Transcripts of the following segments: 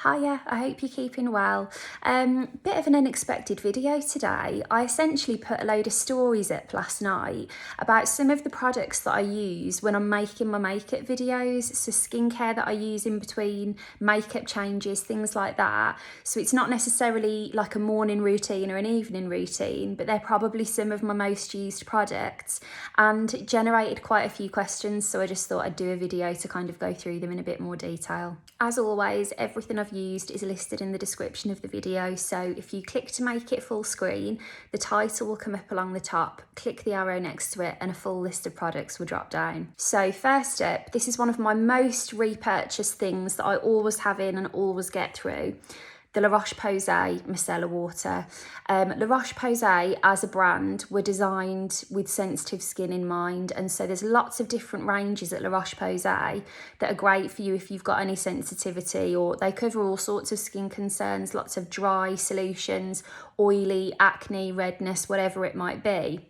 Hiya, I hope you're keeping well. Bit of an unexpected video today. I essentially put a load of stories up last night about some of the products that I use when I'm making my makeup videos, so skincare that I use in between makeup changes, things like that. So it's not necessarily like a morning routine or an evening routine, but they're probably some of my most used products, and it generated quite a few questions, so I just thought I'd do a video to kind of go through them in a bit more detail. As always, everything I've used is listed in the description of the video, so if you click to make it full screen, the title will come up along the top, click the arrow next to it and a full list of products will drop down. So first up, this is one of my most repurchased things that I always have in and always get through. The La Roche-Posay Micellar water. La Roche-Posay as a brand were designed with sensitive skin in mind, and so there's lots of different ranges at La Roche-Posay that are great for you if you've got any sensitivity, or they cover all sorts of skin concerns, lots of dry solutions, oily, acne, redness, whatever it might be.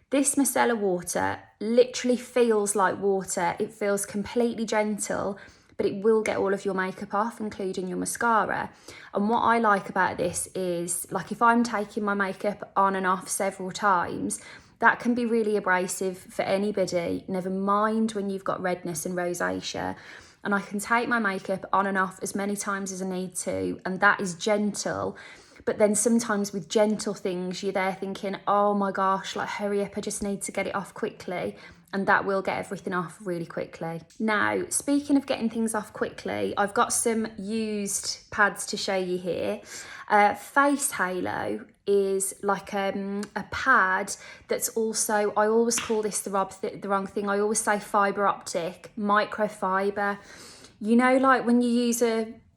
This micellar water literally feels like water. It feels completely gentle, but it will get all of your makeup off, including your mascara. And what I like about this is, like, if I'm taking my makeup on and off several times, that can be really abrasive for anybody, never mind when you've got redness and rosacea. And I can take my makeup on and off as many times as I need to, and that is gentle. But then sometimes with gentle things, you're there thinking, oh my gosh, like hurry up, I just need to get it off quickly. And that will get everything off really quickly. Now, speaking of getting things off quickly, I've got some used pads to show you here. Face Halo is like a pad that's also, I always call this the wrong thing. I always say fibre optic, microfiber. You know, like when you use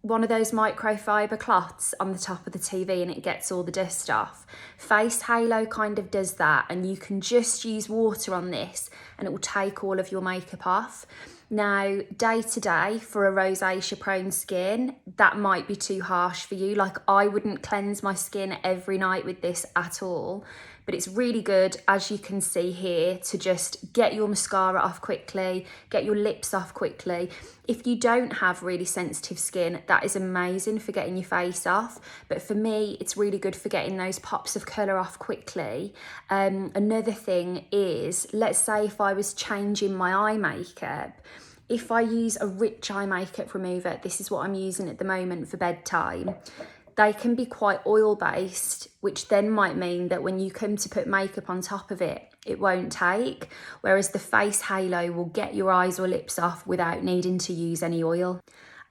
one of those microfiber cloths on the top of the TV and it gets all the dust off. Face Halo kind of does that, and you can just use water on this and it will take all of your makeup off. Now, day to day for a rosacea prone skin, that might be too harsh for you. Like, I wouldn't cleanse my skin every night with this at all, but it's really good, as you can see here, to just get your mascara off quickly, get your lips off quickly. If you don't have really sensitive skin, that is amazing for getting your face off. But for me, it's really good for getting those pops of colour off quickly. Another thing is, let's say if I was changing my eye makeup, if I use a rich eye makeup remover, this is what I'm using at the moment for bedtime, they can be quite oil-based, which then might mean that when you come to put makeup on top of it, it won't take, whereas the Face Halo will get your eyes or lips off without needing to use any oil.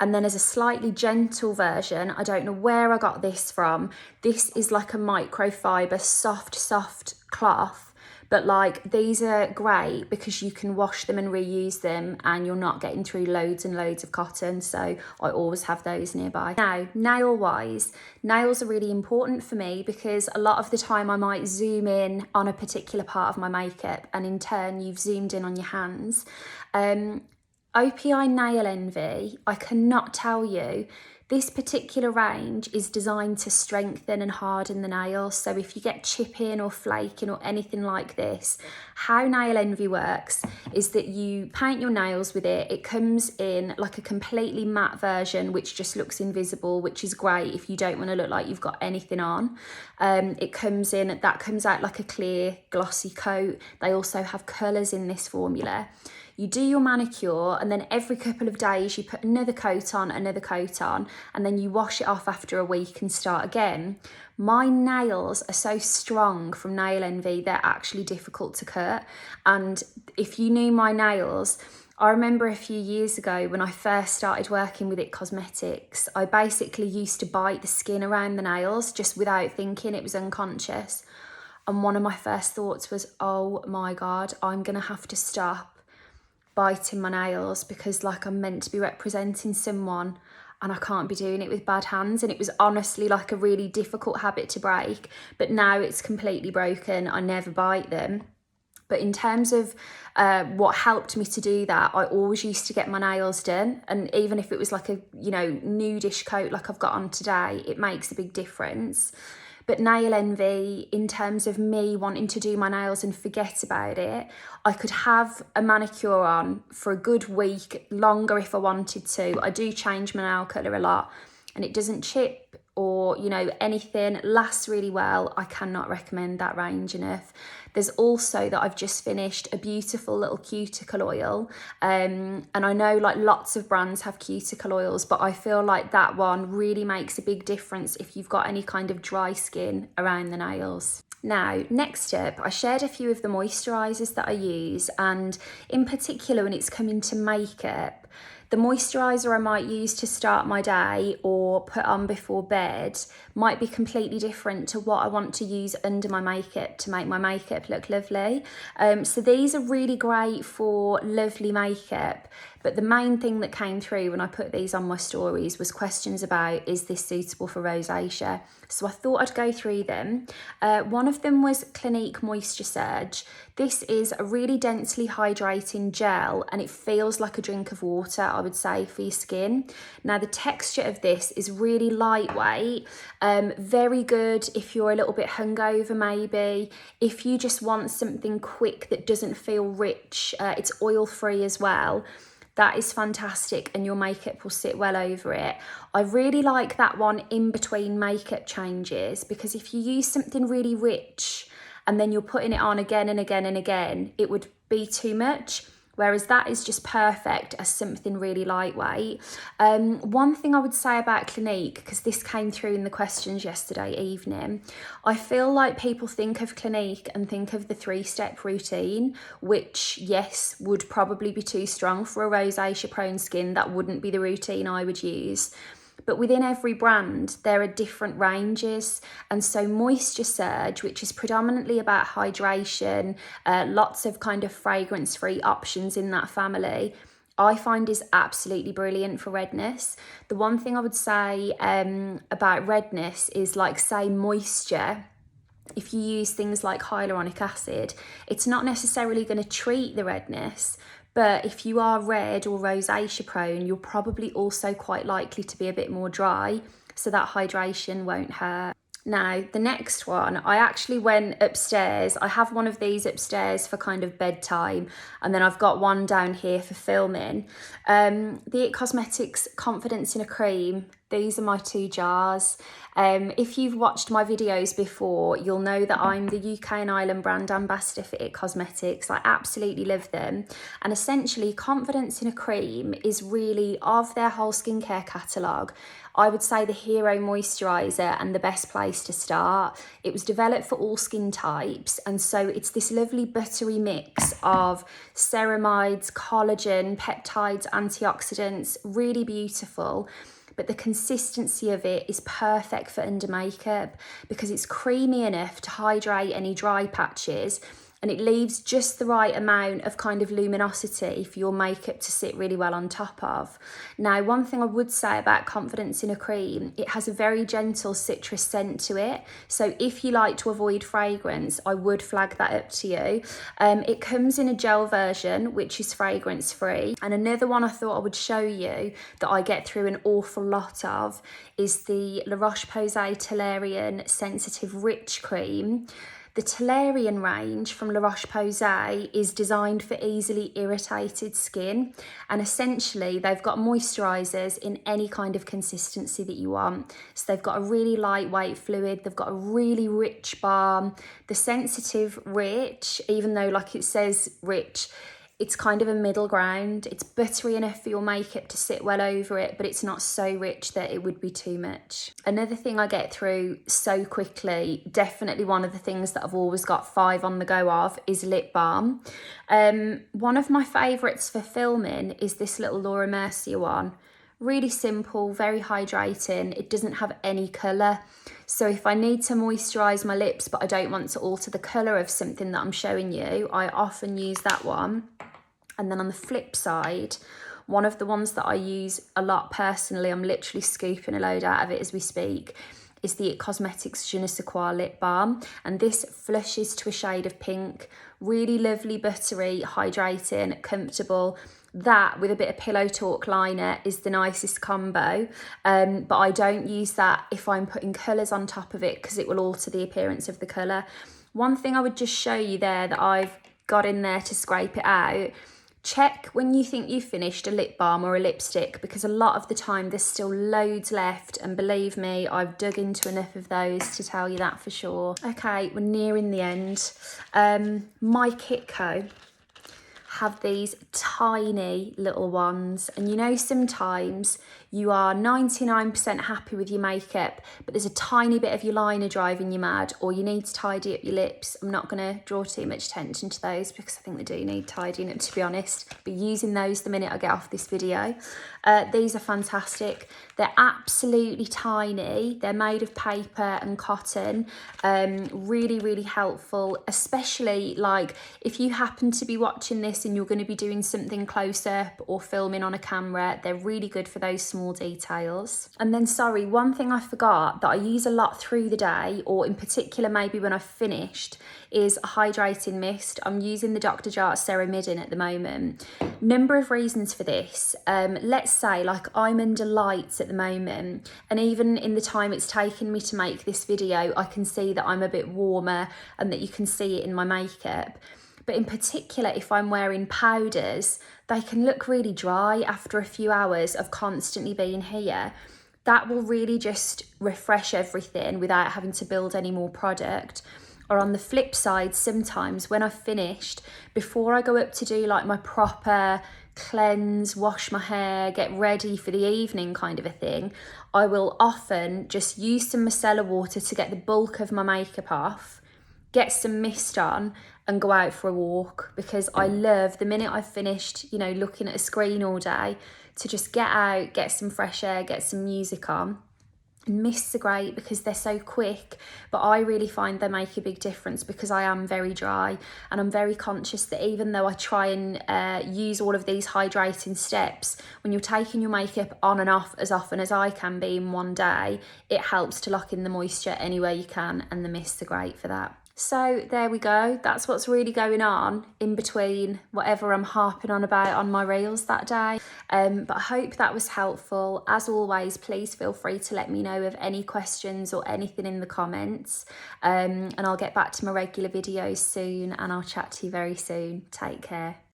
And then as a slightly gentle version, I don't know where I got this from, this is like a microfiber soft cloth. But like, these are great because you can wash them and reuse them and you're not getting through loads and loads of cotton. So I always have those nearby. Now, nail wise, nails are really important for me because a lot of the time I might zoom in on a particular part of my makeup and in turn you've zoomed in on your hands. OPI Nail Envy, I cannot tell you, this particular range is designed to strengthen and harden the nails. So if you get chipping or flaking or anything like this, how Nail Envy works is that you paint your nails with it. It comes in like a completely matte version, which just looks invisible, which is great if you don't want to look like you've got anything on. That comes out like a clear glossy coat. They also have colours in this formula. You do your manicure and then every couple of days you put another coat on, and then you wash it off after a week and start again. My nails are so strong from Nail Envy, they're actually difficult to cut. And if you knew my nails, I remember a few years ago when I first started working with IT Cosmetics, I basically used to bite the skin around the nails just without thinking, it was unconscious. And one of my first thoughts was, oh my God, I'm gonna have to stop biting my nails because like I'm meant to be representing someone and I can't be doing it with bad hands. And it was honestly like a really difficult habit to break, but now it's completely broken. I never bite them. But in terms of what helped me to do that, I always used to get my nails done, and even if it was like a, you know, nudish coat like I've got on today, it makes a big difference. But Nail Envy, in terms of me wanting to do my nails and forget about it, I could have a manicure on for a good week, longer if I wanted to. I do change my nail colour a lot. and it doesn't chip or, you know, anything, lasts really well. I cannot recommend that range enough. There's also that I've just finished a beautiful little cuticle oil, and I know like lots of brands have cuticle oils, but I feel like that one really makes a big difference if you've got any kind of dry skin around the nails. Now, next up, I shared a few of the moisturisers that I use, and in particular when it's coming to makeup, the moisturiser I might use to start my day or put on before bed might be completely different to what I want to use under my makeup to make my makeup look lovely. So these are really great for lovely makeup, but the main thing that came through when I put these on my stories was questions about, is this suitable for rosacea? So I thought I'd go through them. One of them was Clinique Moisture Surge. This is a really densely hydrating gel, and it feels like a drink of water, I would say, for your skin. Now, the texture of this is really lightweight, very good if you're a little bit hungover maybe. If you just want something quick that doesn't feel rich, it's oil-free as well. That is fantastic, and your makeup will sit well over it. I really like that one in between makeup changes, because if you use something really rich and then you're putting it on again and again and again, it would be too much. Whereas that is just perfect as something really lightweight. One thing I would say about Clinique, because this came through in the questions yesterday evening, I feel like people think of Clinique and think of the 3-step routine, which, yes, would probably be too strong for a rosacea prone skin. That wouldn't be the routine I would use. But within every brand, there are different ranges. And so Moisture Surge, which is predominantly about hydration, lots of kind of fragrance-free options in that family, I find is absolutely brilliant for redness. The one thing I would say about redness is, like, say, moisture. If you use things like hyaluronic acid, it's not necessarily going to treat the redness, but if you are red or rosacea prone, you're probably also quite likely to be a bit more dry, so that hydration won't hurt. Now, the next one, I actually went upstairs. I have one of these upstairs for kind of bedtime, and then I've got one down here for filming. The IT Cosmetics Confidence in a Cream. These are my 2 jars. If you've watched my videos before, you'll know that I'm the UK and Ireland brand ambassador for IT Cosmetics. I absolutely love them. And essentially, Confidence in a Cream is really, of their whole skincare catalogue, I would say the hero moisturiser and the best place to start. It was developed for all skin types, and so it's this lovely buttery mix of ceramides, collagen, peptides, antioxidants, really beautiful. But the consistency of it is perfect for under makeup because it's creamy enough to hydrate any dry patches, and it leaves just the right amount of kind of luminosity for your makeup to sit really well on top of. Now, one thing I would say about Confidence in a Cream, it has a very gentle citrus scent to it. So if you like to avoid fragrance, I would flag that up to you. It comes in a gel version, which is fragrance free. And another one I thought I would show you that I get through an awful lot of is the La Roche-Posay Toleriane Sensitive Rich Cream. The Toleriane range from La Roche-Posay is designed for easily irritated skin, and essentially they've got moisturisers in any kind of consistency that you want. So they've got a really lightweight fluid, they've got a really rich balm. The Sensitive Rich, even though like it says rich, it's kind of a middle ground. It's buttery enough for your makeup to sit well over it, but it's not so rich that it would be too much. Another thing I get through so quickly, definitely one of the things that I've always got 5 on the go of, is lip balm. One of my favourites for filming is this little Laura Mercier one. Really simple, very hydrating. It doesn't have any colour. So if I need to moisturise my lips but I don't want to alter the colour of something that I'm showing you, I often use that one. And then on the flip side, one of the ones that I use a lot personally, I'm literally scooping a load out of it as we speak, is the IT Cosmetics Je ne sais quoi lip balm. And this flushes to a shade of pink. Really lovely, buttery, hydrating, comfortable. That with a bit of Pillow Talk liner is the nicest combo, but I don't use that if I'm putting colours on top of it because it will alter the appearance of the colour. One thing I would just show you there that I've got in there to scrape it out, Check when you think you've finished a lip balm or a lipstick, because a lot of the time there's still loads left, and believe me, I've dug into enough of those to tell you that for sure. Okay, we're nearing the end. My Cutco have these tiny little ones, and you know, sometimes you are 99% happy with your makeup, but there's a tiny bit of your liner driving you mad, or you need to tidy up your lips. I'm not going to draw too much attention to those because I think they do need tidying up, to be honest, but using those the minute I get off this video. These are fantastic. They're absolutely tiny. They're made of paper and cotton. Really, really helpful, especially like if you happen to be watching this and you're going to be doing something close up or filming on a camera. They're really good for those small details. And then, sorry, one thing I forgot that I use a lot through the day, or in particular maybe when I've finished, is a hydrating mist. I'm using the Dr. Jart Ceramidin at the moment. Number of reasons for this. Let's say like I'm under lights at the moment, and even in the time it's taken me to make this video, I can see that I'm a bit warmer and that you can see it in my makeup. But in particular, if I'm wearing powders, they can look really dry after a few hours of constantly being here. That will really just refresh everything without having to build any more product. Or on the flip side, sometimes when I've finished, before I go up to do like my proper cleanse, wash my hair, get ready for the evening kind of a thing, I will often just use some micellar water to get the bulk of my makeup off, get some mist on, and go out for a walk, because I love the minute I've finished, you know, looking at a screen all day, to just get out, get some fresh air, get some music on. Mists are great because they're so quick, but I really find they make a big difference because I am very dry, and I'm very conscious that even though I try and use all of these hydrating steps, when you're taking your makeup on and off as often as I can be in one day, it helps to lock in the moisture anywhere you can, and the mists are great for that. So there we go. That's what's really going on in between whatever I'm harping on about on my reels that day. But I hope that was helpful. As always, please feel free to let me know of any questions or anything in the comments. And I'll get back to my regular videos soon, and I'll chat to you very soon. Take care.